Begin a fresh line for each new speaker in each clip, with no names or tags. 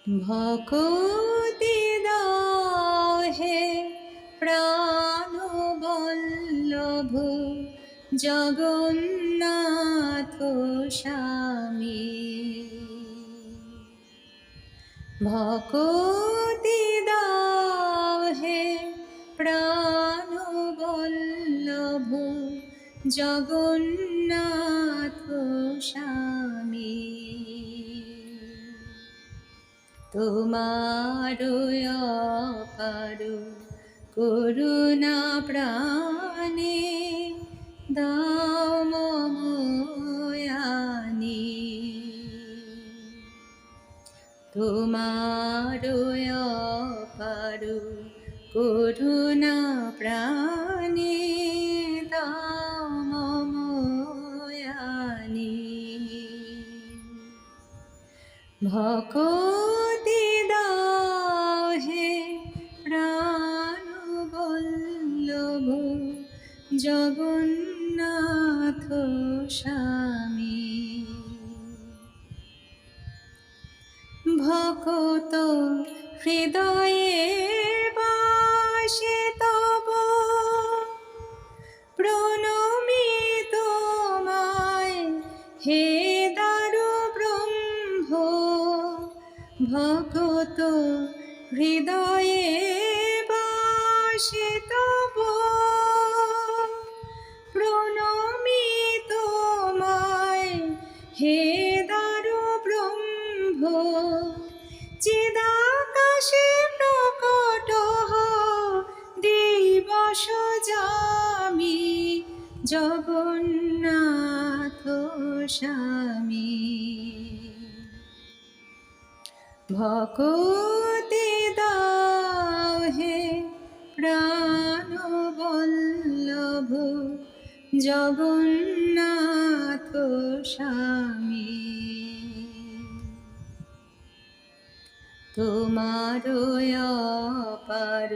ভকতি দাও হে প্রাণ বল্লভ জগন্নাথ স্বামী। ভকতি দাও হে প্রাণ বল্লভ জগন্নাথ স্বামী। তোমার অপার করুণা প্রাণে দাও মম আনি। তোমার অপার করুণা প্রাণে দাও মম আনি। ভকতি দাও হে প্রাণ বল্লভ জগন্নাথ স্বামী। ভকত হৃদয়ে বাসে তব প্রণমি তোমায় হে দারু ব্রহ্ম। ভকত হৃদয়ে বাসে তব প্রণমি তোমায় হে দারু ব্রহ্ম। চিদাকাশে প্রকট দিবস যামি জগন্নাথ স্বামী। ভকতি দাও হে প্রাণ বল্লভ জগন্নাথ স্বামী। তোমার অপার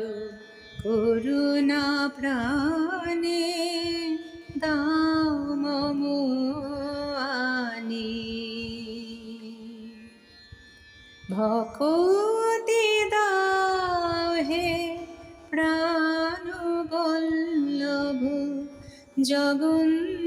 করুণা প্রাণে দাও মম আনি। ভকতি দাও হে প্রাণ বল্লভ জগন্নাথ